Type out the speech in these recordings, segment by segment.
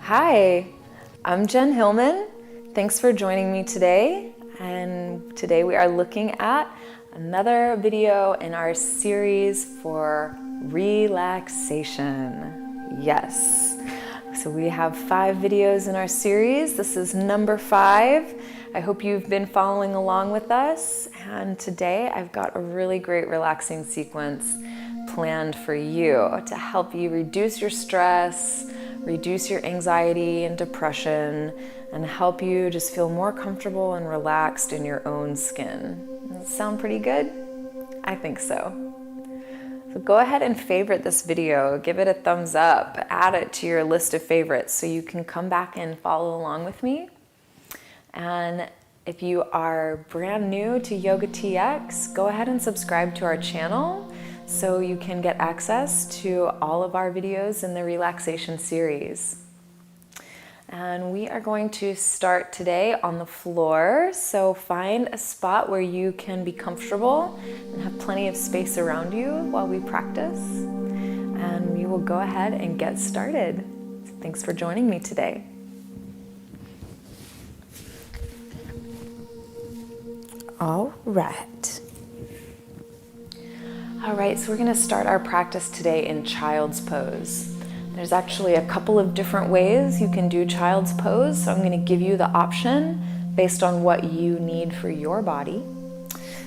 Hi, I'm Jen Hillman. Thanks for joining me today. And today we are looking at another video in our series for relaxation. Yes. So we have 5 videos in our series. This is number 5. I hope you've been following along with us. And today I've got a really great relaxing sequence planned for you to help you reduce your stress, reduce your anxiety and depression, and help you just feel more comfortable and relaxed in your own skin. Does that sound pretty good? I think so. So go ahead and favorite this video, give it a thumbs up, add it to your list of favorites so you can come back and follow along with me. And if you are brand new to Yoga TX, go ahead and subscribe to our channel so you can get access to all of our videos in the relaxation series. And we are going to start today on the floor. So find a spot where you can be comfortable and have plenty of space around you while we practice. And we will go ahead and get started. So thanks for joining me today. All right. All right, so we're going to start our practice today in child's pose. There's actually a couple of different ways you can do child's pose, so I'm going to give you the option based on what you need for your body.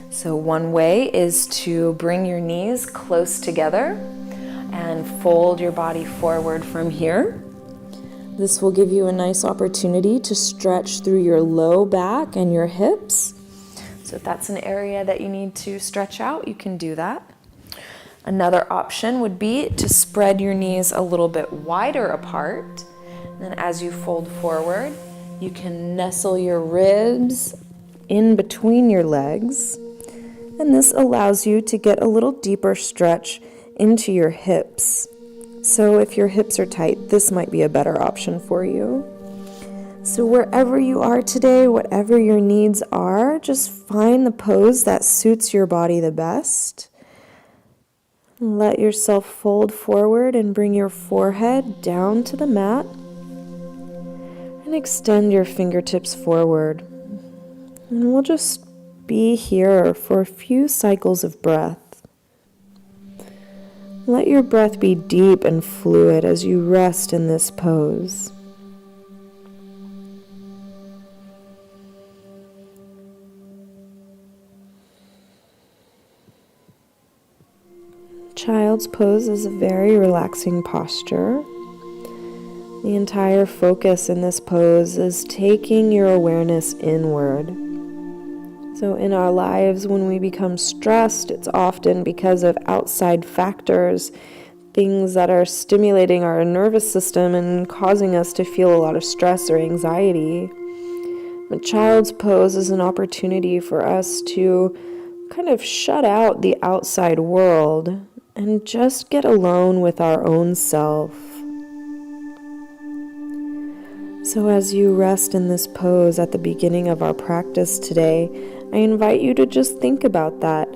So one way is to bring your knees close together and fold your body forward from here. This will give you a nice opportunity to stretch through your low back and your hips. So if that's an area that you need to stretch out, you can do that. Another option would be to spread your knees a little bit wider apart. And then as you fold forward, you can nestle your ribs in between your legs. And this allows you to get a little deeper stretch into your hips. So if your hips are tight, this might be a better option for you. So wherever you are today, whatever your needs are, just find the pose that suits your body the best. Let yourself fold forward and bring your forehead down to the mat. And extend your fingertips forward. And we'll just be here for a few cycles of breath. Let your breath be deep and fluid as you rest in this pose. Child's pose is a very relaxing posture. The entire focus in this pose is taking your awareness inward. So in our lives, when we become stressed, it's often because of outside factors, things that are stimulating our nervous system and causing us to feel a lot of stress or anxiety. But child's pose is an opportunity for us to kind of shut out the outside world and just get alone with our own self. So as you rest in this pose at the beginning of our practice today, I invite you to just think about that.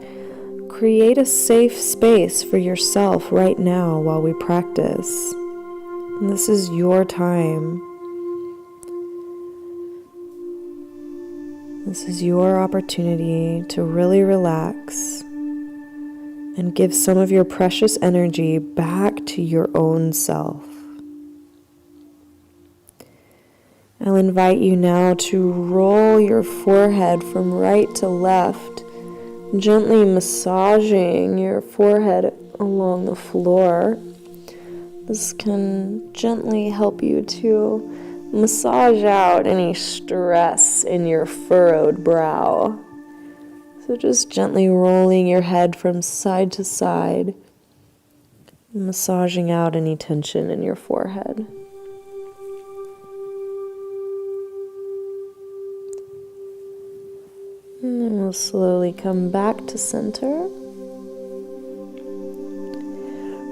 Create a safe space for yourself right now while we practice. And this is your time. This is your opportunity to really relax and give some of your precious energy back to your own self. I'll invite you now to roll your forehead from right to left, gently massaging your forehead along the floor. This can gently help you to massage out any stress in your furrowed brow. So just gently rolling your head from side to side, massaging out any tension in your forehead. And then we'll slowly come back to center.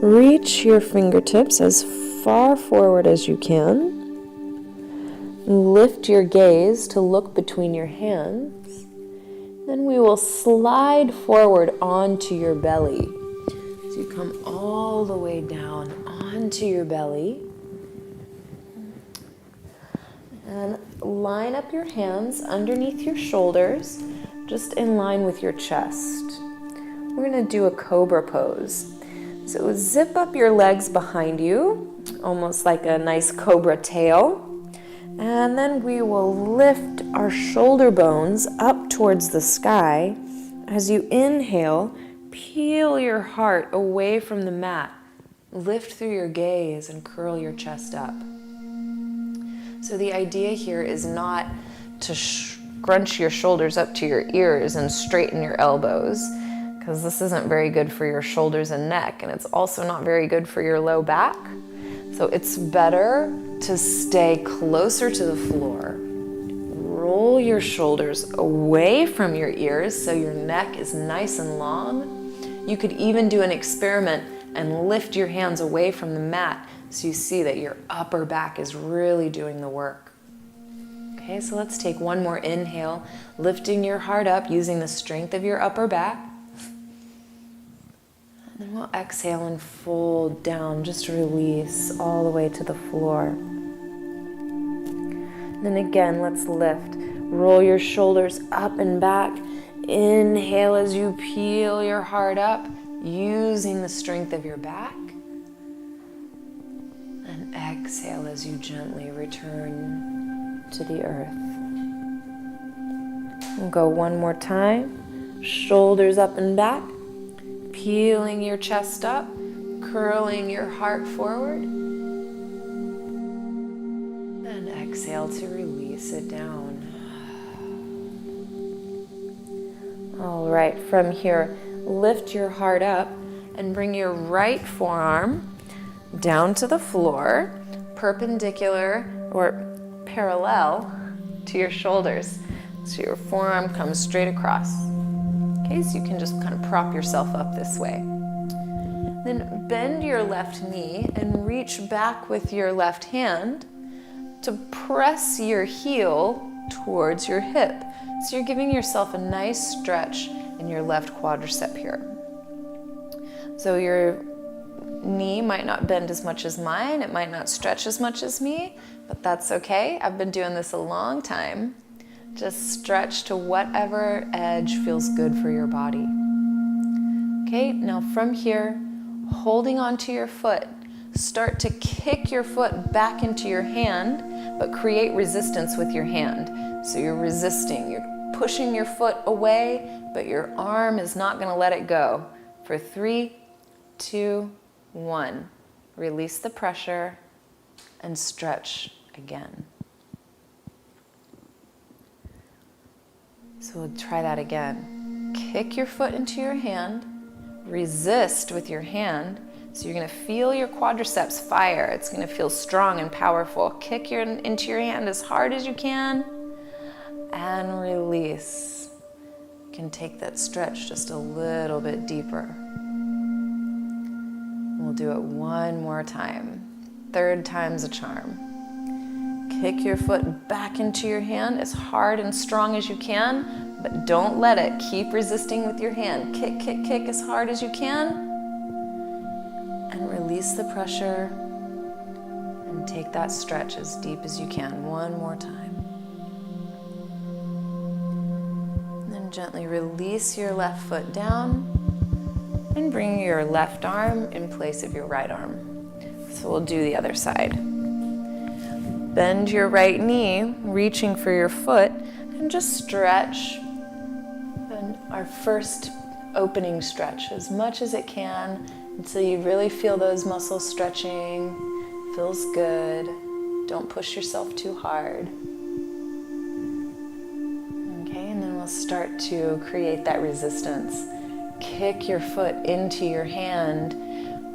Reach your fingertips as far forward as you can. Lift your gaze to look between your hands. Then we will slide forward onto your belly. So you come all the way down onto your belly. And line up your hands underneath your shoulders, just in line with your chest. We're gonna do a cobra pose. So zip up your legs behind you, almost like a nice cobra tail. And then we will lift our shoulder bones up towards the sky. As you inhale, peel your heart away from the mat. Lift through your gaze and curl your chest up. So the idea here is not to scrunch your shoulders up to your ears and straighten your elbows, because this isn't very good for your shoulders and neck, and it's also not very good for your low back. So it's better to stay closer to the floor. Roll your shoulders away from your ears so your neck is nice and long. You could even do an experiment and lift your hands away from the mat so you see that your upper back is really doing the work. Okay, so let's take one more inhale, lifting your heart up using the strength of your upper back. And then we'll exhale and fold down, just release all the way to the floor. And then again, let's lift. Roll your shoulders up and back. Inhale as you peel your heart up, using the strength of your back. And exhale as you gently return to the earth. We'll go one more time. Shoulders up and back. Peeling your chest up, curling your heart forward. And exhale to release it down. All right, from here, lift your heart up and bring your right forearm down to the floor, perpendicular or parallel to your shoulders. So your forearm comes straight across. Okay, so you can just kind of prop yourself up this way. Then bend your left knee and reach back with your left hand to press your heel towards your hip. So you're giving yourself a nice stretch in your left quadricep here. So your knee might not bend as much as mine, it might not stretch as much as me, but that's okay. I've been doing this a long time. Just stretch to whatever edge feels good for your body. Okay, now from here, holding onto your foot, start to kick your foot back into your hand, but create resistance with your hand. So you're resisting, you're pushing your foot away, but your arm is not going to let it go. For 3, 2, 1. Release the pressure and stretch again. So we'll try that again. Kick your foot into your hand, resist with your hand. So you're going to feel your quadriceps fire. It's going to feel strong and powerful. Kick into your hand as hard as you can and release. You can take that stretch just a little bit deeper. We'll do it one more time. 3rd time's a charm. Kick your foot back into your hand as hard and strong as you can, but don't let it. Keep resisting with your hand. Kick, kick, kick as hard as you can, and release the pressure, and take that stretch as deep as you can. One more time. And then gently release your left foot down, and bring your left arm in place of your right arm. So we'll do the other side. Bend your right knee, reaching for your foot, and just stretch. And our first opening stretch as much as it can until you really feel those muscles stretching. Feels good. Don't push yourself too hard. Okay, and then we'll start to create that resistance. Kick your foot into your hand,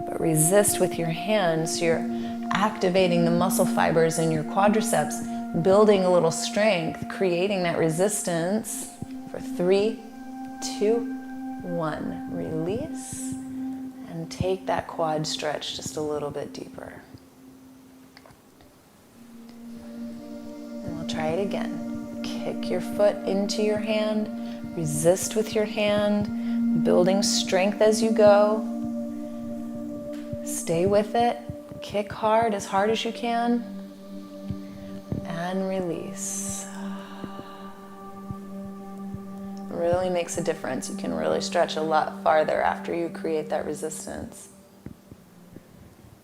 but resist with your hand so you're activating the muscle fibers in your quadriceps, building a little strength, creating that resistance. For 3, 2, 1. Release and take that quad stretch just a little bit deeper. And we'll try it again. Kick your foot into your hand, resist with your hand, building strength as you go. Stay with it. Kick hard as you can, and release. It really makes a difference. You can really stretch a lot farther after you create that resistance.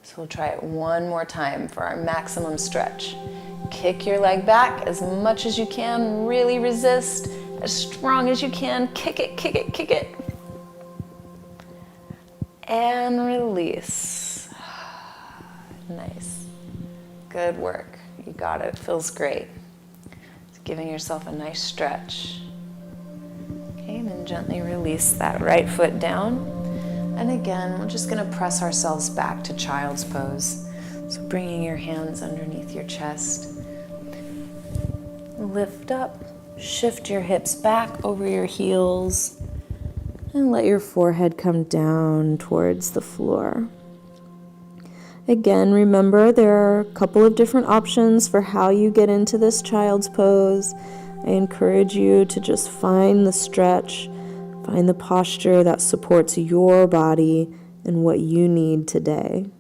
So we'll try it one more time for our maximum stretch. Kick your leg back as much as you can. Really resist as strong as you can. Kick it, kick it, kick it. And release. Nice. Good work. You got it. Feels great. It's giving yourself a nice stretch. Okay, and then gently release that right foot down. And again, we're just going to press ourselves back to child's pose. So bringing your hands underneath your chest. Lift up. Shift your hips back over your heels. And let your forehead come down towards the floor. Again, remember there are a couple of different options for how you get into this child's pose. I encourage you to just find the stretch, find the posture that supports your body and what you need today.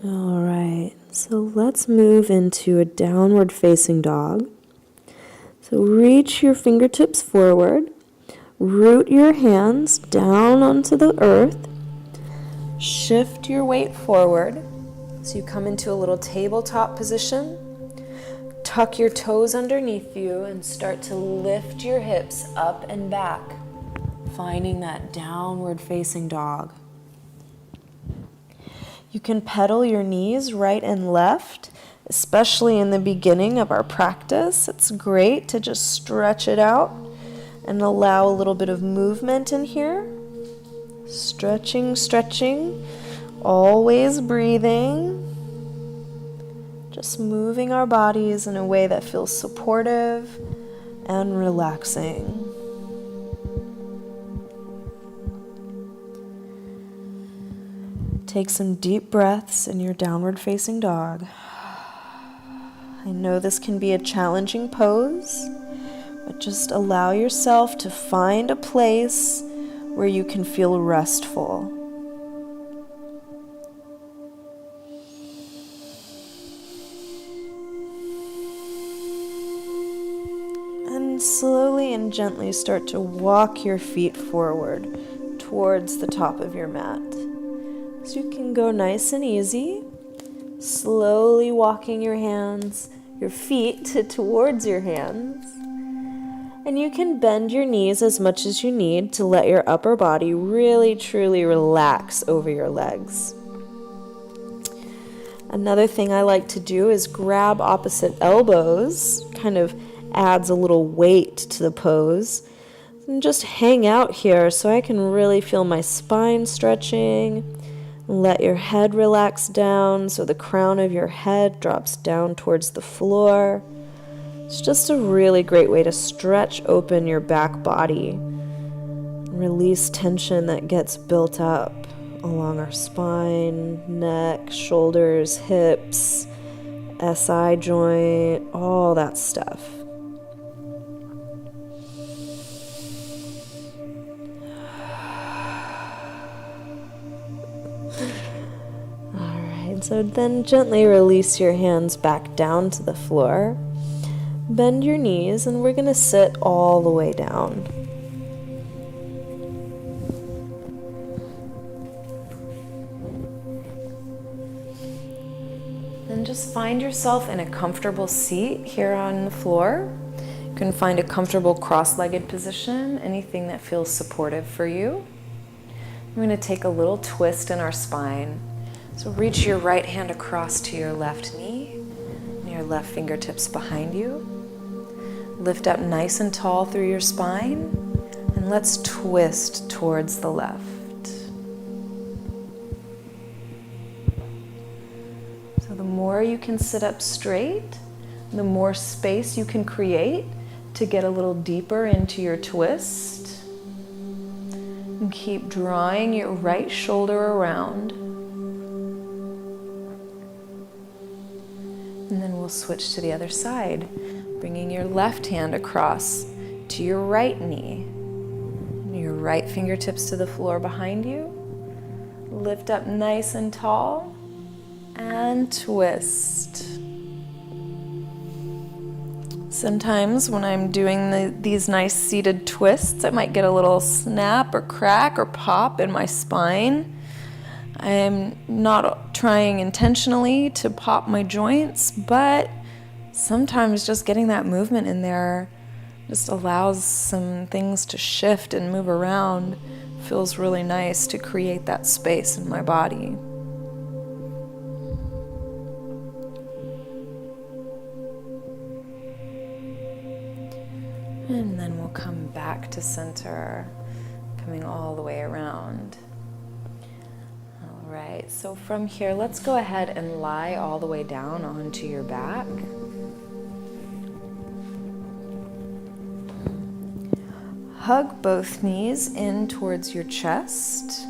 All right, so let's move into a downward facing dog. So reach your fingertips forward, root your hands down onto the earth, shift your weight forward. So you come into a little tabletop position, tuck your toes underneath you and start to lift your hips up and back, finding that downward facing dog. You can pedal your knees right and left, especially in the beginning of our practice. It's great to just stretch it out and allow a little bit of movement in here. Stretching, stretching, always breathing. Just moving our bodies in a way that feels supportive and relaxing. Take some deep breaths in your downward facing dog. I know this can be a challenging pose, but just allow yourself to find a place where you can feel restful. And slowly and gently start to walk your feet forward towards the top of your mat. So you can go nice and easy, slowly walking your feet towards your hands. And you can bend your knees as much as you need to let your upper body really truly relax over your legs. Another thing I like to do is grab opposite elbows, kind of adds a little weight to the pose. And just hang out here so I can really feel my spine stretching. Let your head relax down so the crown of your head drops down towards the floor. It's just a really great way to stretch open your back body. Release tension that gets built up along our spine, neck, shoulders, hips, SI joint, all that stuff. So then gently release your hands back down to the floor. Bend your knees and we're going to sit all the way down. Then just find yourself in a comfortable seat here on the floor. You can find a comfortable cross-legged position, anything that feels supportive for you. We're going to take a little twist in our spine. So reach your right hand across to your left knee, and your left fingertips behind you. Lift up nice and tall through your spine, and let's twist towards the left. So the more you can sit up straight, the more space you can create to get a little deeper into your twist. And keep drawing your right shoulder around. And then we'll switch to the other side, bringing your left hand across to your right knee. Your right fingertips to the floor behind you. Lift up nice and tall and twist. Sometimes when I'm doing these nice seated twists, I might get a little snap or crack or pop in my spine. I am not trying intentionally to pop my joints, but sometimes just getting that movement in there just allows some things to shift and move around. Feels really nice to create that space in my body. And then we'll come back to center, coming all the way around. All right, so from here, let's go ahead and lie all the way down onto your back. Hug both knees in towards your chest.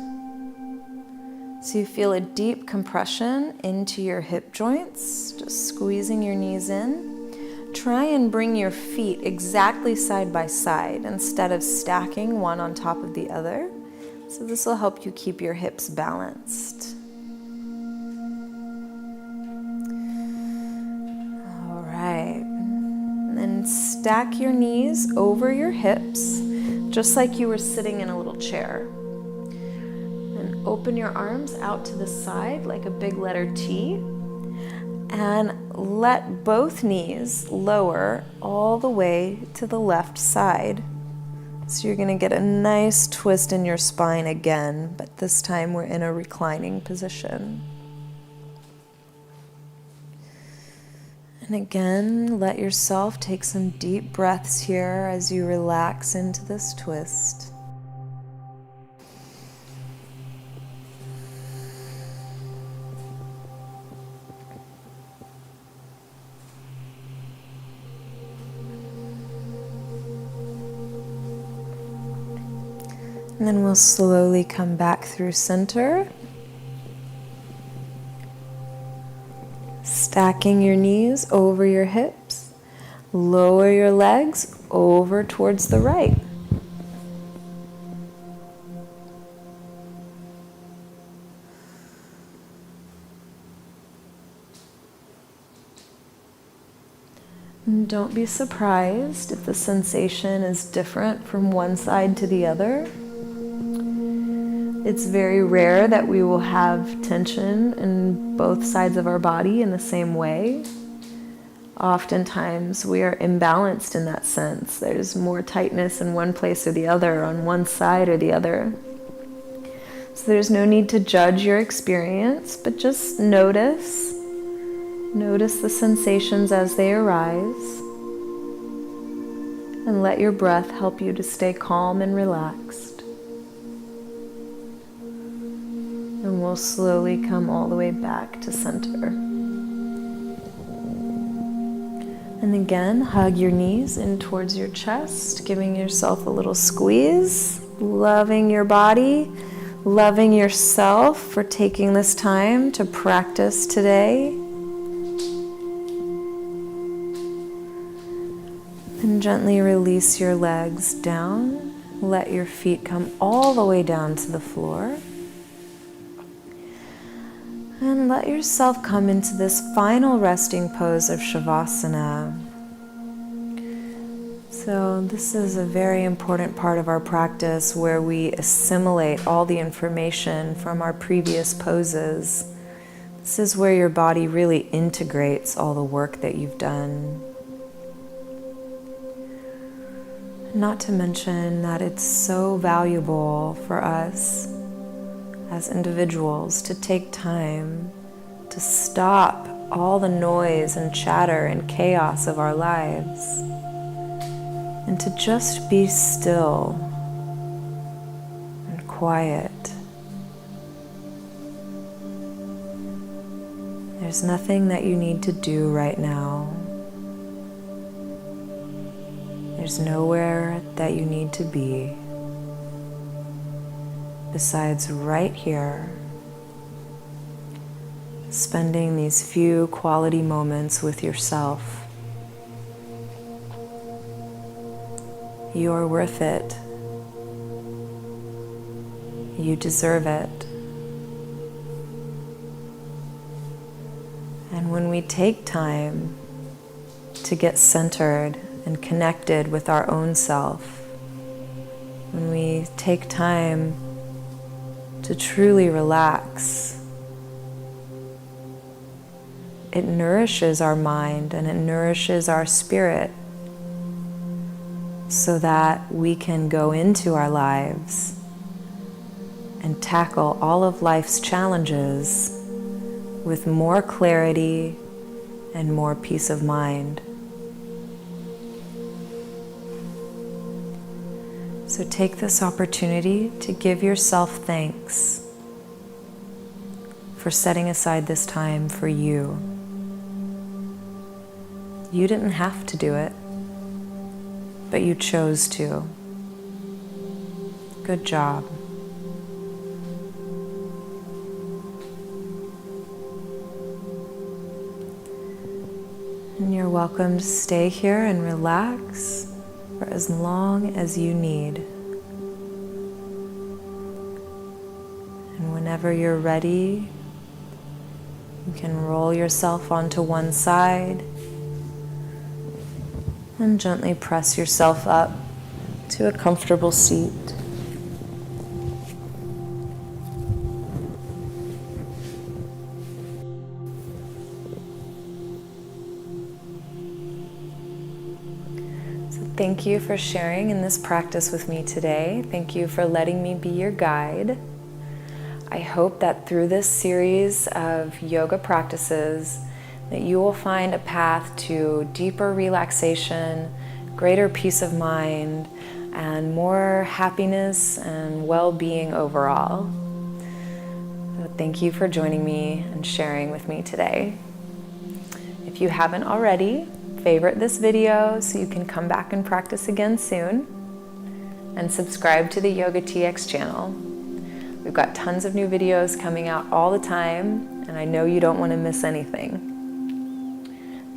So you feel a deep compression into your hip joints, just squeezing your knees in. Try and bring your feet exactly side by side instead of stacking one on top of the other. So this will help you keep your hips balanced. All right. And then stack your knees over your hips, just like you were sitting in a little chair. And open your arms out to the side like a big letter T. And let both knees lower all the way to the left side. So you're going to get a nice twist in your spine again, but this time we're in a reclining position. And again, let yourself take some deep breaths here as you relax into this twist. And then we'll slowly come back through center. Stacking your knees over your hips. Lower your legs over towards the right. And don't be surprised if the sensation is different from one side to the other. It's very rare that we will have tension in both sides of our body in the same way. Oftentimes we are imbalanced in that sense. There's more tightness in one place or the other, on one side or the other. So there's no need to judge your experience, but just notice. Notice the sensations as they arise. And let your breath help you to stay calm and relaxed. And we'll slowly come all the way back to center. And again, hug your knees in towards your chest, giving yourself a little squeeze, loving your body, loving yourself for taking this time to practice today. And gently release your legs down. Let your feet come all the way down to the floor. And let yourself come into this final resting pose of Shavasana. So this is a very important part of our practice where we assimilate all the information from our previous poses. This is where your body really integrates all the work that you've done. Not to mention that it's so valuable for us as individuals to take time to stop all the noise and chatter and chaos of our lives and to just be still and quiet. There's nothing that you need to do right now. There's nowhere that you need to be. besides right here, spending these few quality moments with yourself. You're worth it. You deserve it. And when we take time to get centered and connected with our own self, when we take time to truly relax, it nourishes our mind and it nourishes our spirit so that we can go into our lives and tackle all of life's challenges with more clarity and more peace of mind. So take this opportunity to give yourself thanks for setting aside this time for you. You didn't have to do it, but you chose to. Good job. And you're welcome to stay here and relax for as long as you need. And whenever you're ready, you can roll yourself onto one side and gently press yourself up to a comfortable seat. Thank you for sharing in this practice with me today. Thank you for letting me be your guide. I hope that through this series of yoga practices that you will find a path to deeper relaxation, greater peace of mind, and more happiness and well-being overall. So thank you for joining me and sharing with me today. If you haven't already, favorite this video so you can come back and practice again soon, and subscribe to the Yoga TX channel. We've got tons of new videos coming out all the time, and I know you don't want to miss anything.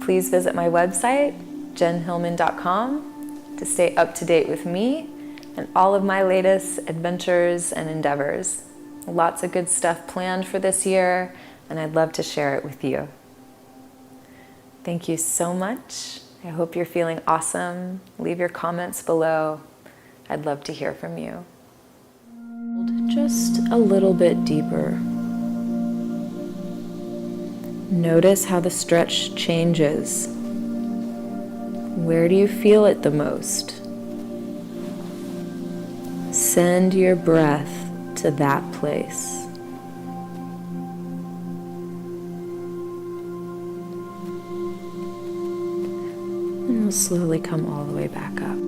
Please visit my website, jenhillman.com, to stay up to date with me and all of my latest adventures and endeavors. Lots of good stuff planned for this year, and I'd love to share it with you. Thank you so much. I hope you're feeling awesome. Leave your comments below. I'd love to hear from you. Just a little bit deeper. Notice how the stretch changes. Where do you feel it the most? Send your breath to that place. And we'll slowly come all the way back up.